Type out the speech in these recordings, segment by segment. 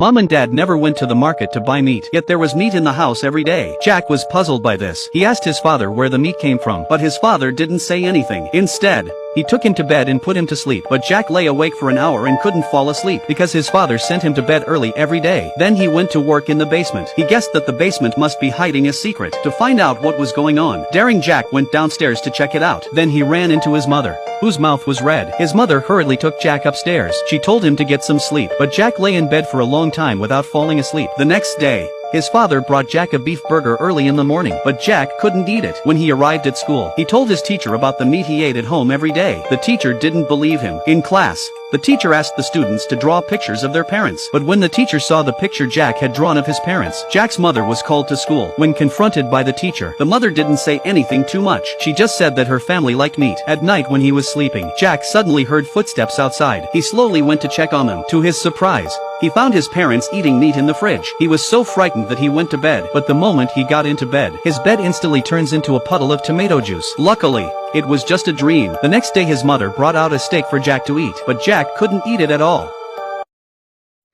Mom and Dad never went to the market to buy meat, yet there was meat in the house every day. Jack was puzzled by this. He asked his father where the meat came from, but his father didn't say anything. Instead, he took him to bed and put him to sleep, but Jack lay awake for an hour and couldn't fall asleep because his father sent him to bed early every day. Then he went to work in the basement. He guessed that the basement must be hiding a secret. To find out what was going on, daring Jack went downstairs to check it out. Then he ran into his mother, whose mouth was red. His mother hurriedly took Jack upstairs. She told him to get some sleep, but Jack lay in bed for a long time without falling asleep. The next day, his father brought Jack a beef burger early in the morning, but Jack couldn't eat it. When he arrived at school, he told his teacher about the meat he ate at home every day. The teacher didn't believe him. In class, the teacher asked the students to draw pictures of their parents. But when the teacher saw the picture Jack had drawn of his parents, Jack's mother was called to school. When confronted by the teacher, the mother didn't say anything too much. She just said that her family liked meat. At night when he was sleeping, Jack suddenly heard footsteps outside. He slowly went to check on them. To his surprise, he found his parents eating meat in the fridge. He was so frightened that he went to bed, but the moment he got into bed, his bed instantly turns into a puddle of tomato juice. Luckily, it was just a dream. The next day his mother brought out a steak for Jack to eat, but Jack couldn't eat it at all.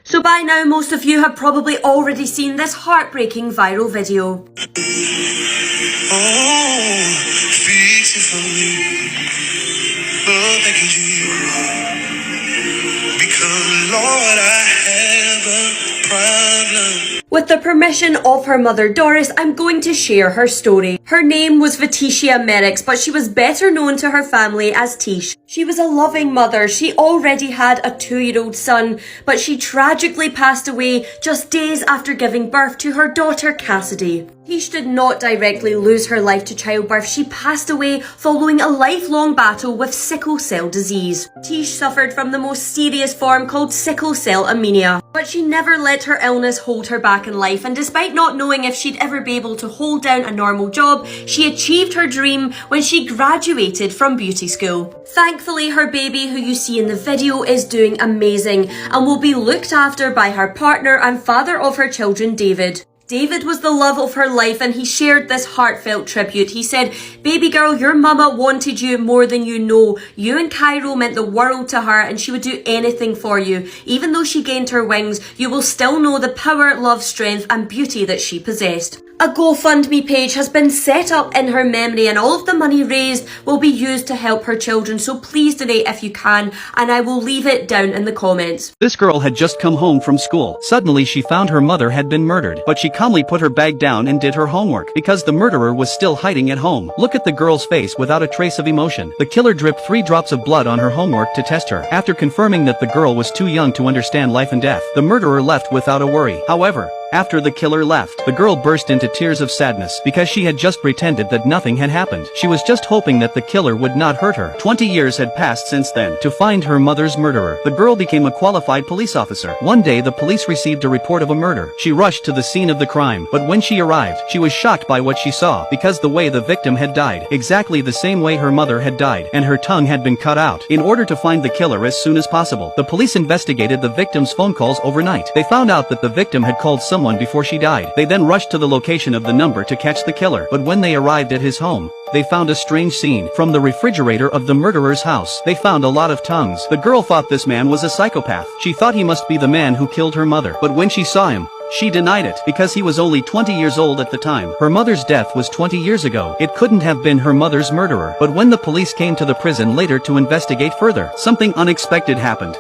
So by now most of you have probably already seen this heartbreaking viral video. Oh, fix it for me. Oh, thank you, Jesus. Because, Lord, I have a problem. With the permission of her mother Doris, I'm going to share her story. Her name was Vetitia Merricks, but she was better known to her family as Tish. She was a loving mother. She already had a 2-year-old son, but she tragically passed away just days after giving birth to her daughter Cassidy. Tish did not directly lose her life to childbirth. She passed away following a lifelong battle with sickle cell disease. Tish suffered from the most serious form called sickle cell anemia, but she never let her illness hold her back in life, and despite not knowing if she'd ever be able to hold down a normal job, she achieved her dream when she graduated from beauty school. Thankfully, her baby, who you see in the video, is doing amazing and will be looked after by her partner and father of her children, David. David was the love of her life, and he shared this heartfelt tribute. He said, "Baby girl, your mama wanted you more than you know. You and Cairo meant the world to her, and she would do anything for you. Even though she gained her wings, you will still know the power, love, strength and beauty that she possessed." A GoFundMe page has been set up in her memory, and all of the money raised will be used to help her children, so please donate if you can, and I will leave it down in the comments. This girl had just come home from school. Suddenly she found her mother had been murdered, but she calmly put her bag down and did her homework because the murderer was still hiding at home. Look at the girl's face without a trace of emotion. The killer dripped 3 drops of blood on her homework to test her. After confirming that the girl was too young to understand life and death, the murderer left without a worry. However, after the killer left, the girl burst into tears of sadness because she had just pretended that nothing had happened. She was just hoping that the killer would not hurt her. 20 years had passed since then. To find her mother's murderer, the girl became a qualified police officer. One day the police received a report of a murder. She rushed to the scene of the crime, but when she arrived, she was shocked by what she saw because the way the victim had died, exactly the same way her mother had died, and her tongue had been cut out. In order to find the killer as soon as possible, the police investigated the victim's phone calls overnight. They found out that the victim had called someone before she died. They then rushed to the location of the number to catch the killer, but when they arrived at his home, they found a strange scene. From the refrigerator of the murderer's house, they found a lot of tongues. The girl thought this man was a psychopath. She thought he must be the man who killed her mother, but when she saw him, she denied it because he was only 20 years old at the time. Her mother's death was 20 years ago. It couldn't have been her mother's murderer. But when the police came to the prison later to investigate further, something unexpected happened.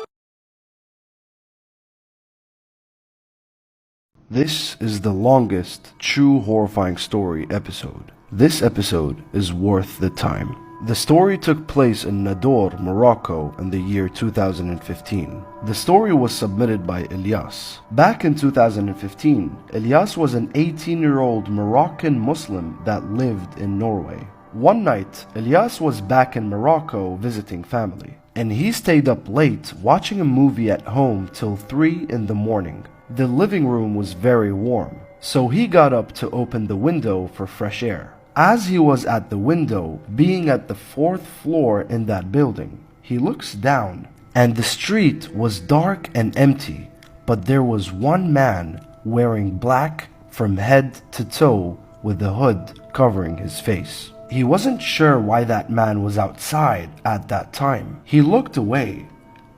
This is the longest true horrifying story episode. This episode is worth the time. The story took place in Nador, Morocco in the year 2015. The story was submitted by Ilyas. Back in 2015, Ilyas was an 18-year-old Moroccan Muslim that lived in Norway. One night, Ilyas was back in Morocco visiting family, and he stayed up late watching a movie at home till 3 in the morning. The living room was very warm, so he got up to open the window for fresh air. As he was at the window, being at the 4th floor in that building, he looks down, and the street was dark and empty, but there was one man wearing black from head to toe with a hood covering his face. He wasn't sure why that man was outside at that time. He looked away,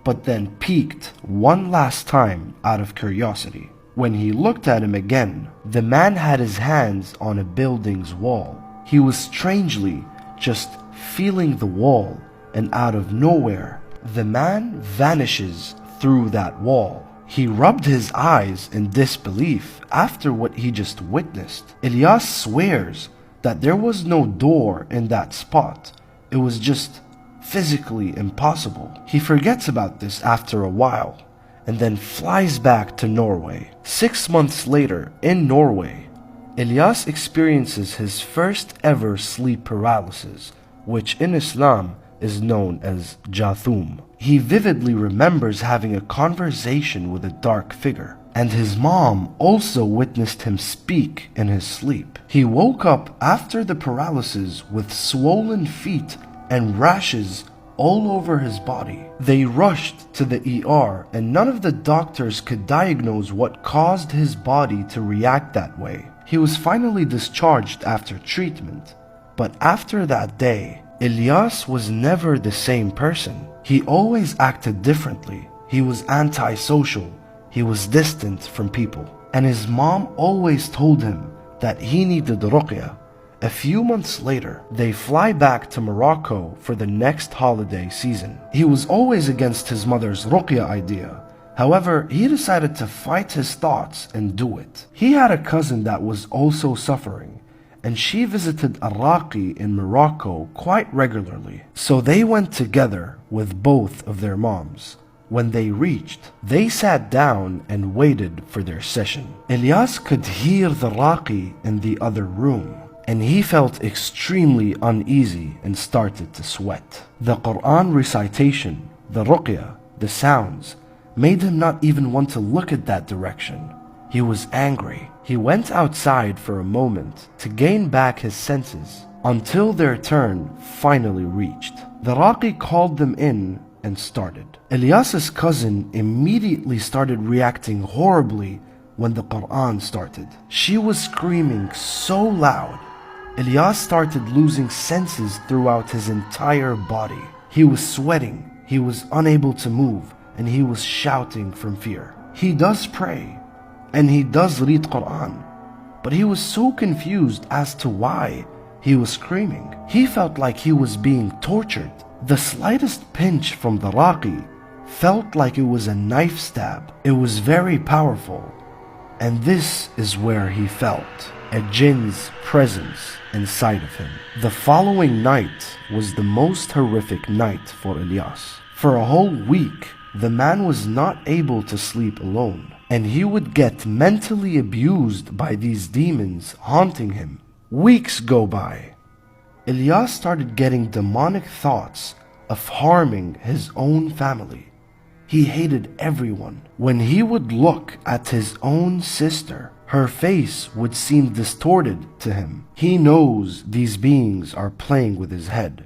but then peeked one last time out of curiosity. When he looked at him again, the man had his hands on a building's wall. He was strangely just feeling the wall, and out of nowhere, the man vanishes through that wall. He rubbed his eyes in disbelief after what he just witnessed. Ilyas swears that there was no door in that spot. It was just physically impossible. He forgets about this after a while and then flies back to Norway. 6 months later, in Norway, Ilyas experiences his first ever sleep paralysis, which in Islam is known as Jathum. He vividly remembers having a conversation with a dark figure, and his mom also witnessed him speak in his sleep. He woke up after the paralysis with swollen feet and rashes all over his body. They rushed to the ER, and none of the doctors could diagnose what caused his body to react that way. He was finally discharged after treatment, but after that day, Ilyas was never the same person. He always acted differently. He was antisocial. He was distant from people. And his mom always told him that he needed ruqya. A few months later, they fly back to Morocco for the next holiday season. He was always against his mother's ruqya idea. However, he decided to fight his thoughts and do it. He had a cousin that was also suffering, and she visited Arraqi in Morocco quite regularly. So they went together with both of their moms. When they reached, they sat down and waited for their session. Ilyas could hear the Raqi in the other room, and he felt extremely uneasy and started to sweat. The Quran recitation, the ruqya, the sounds, made him not even want to look at that direction. He was angry. He went outside for a moment to gain back his senses until their turn finally reached. The Raqi called them in and started. Ilyas's cousin immediately started reacting horribly when the Quran started. She was screaming so loud. Ilyas started losing senses throughout his entire body. He was sweating, he was unable to move, and he was shouting from fear. He does pray, and he does read Quran, but he was so confused as to why he was screaming. He felt like he was being tortured. The slightest pinch from the Raqi felt like it was a knife stab. It was very powerful, and this is where he felt a jinn's presence inside of him. The following night was the most horrific night for Ilyas. For a whole week, the man was not able to sleep alone, and he would get mentally abused by these demons haunting him. Weeks go by. Ilyas started getting demonic thoughts of harming his own family. He hated everyone. When he would look at his own sister, her face would seem distorted to him. He knows these beings are playing with his head.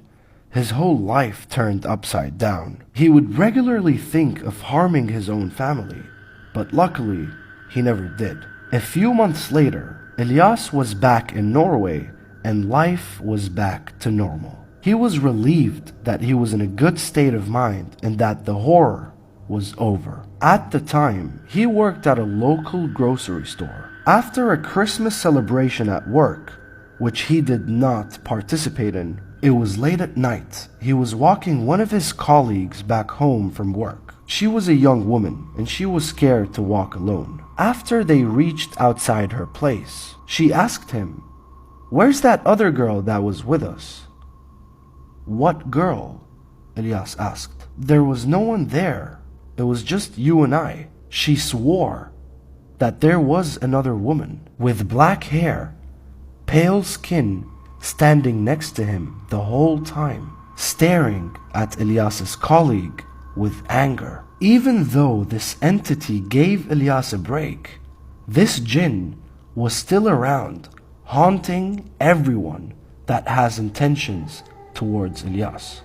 His whole life turned upside down. He would regularly think of harming his own family, but luckily, he never did. A few months later, Ilyas was back in Norway and life was back to normal. He was relieved that he was in a good state of mind and that the horror was over. At the time, he worked at a local grocery store. After a Christmas celebration at work, which he did not participate in, it was late at night. He was walking one of his colleagues back home from work. She was a young woman and she was scared to walk alone. After they reached outside her place, she asked him, "Where's that other girl that was with us?" "What girl?" Ilyas asked. "There was no one there. It was just you and I." She swore that there was another woman with black hair, pale skin, standing next to him the whole time, staring at Ilyas's colleague with anger. Even though this entity gave Ilyas a break, this jinn was still around, haunting everyone that has intentions towards Ilyas.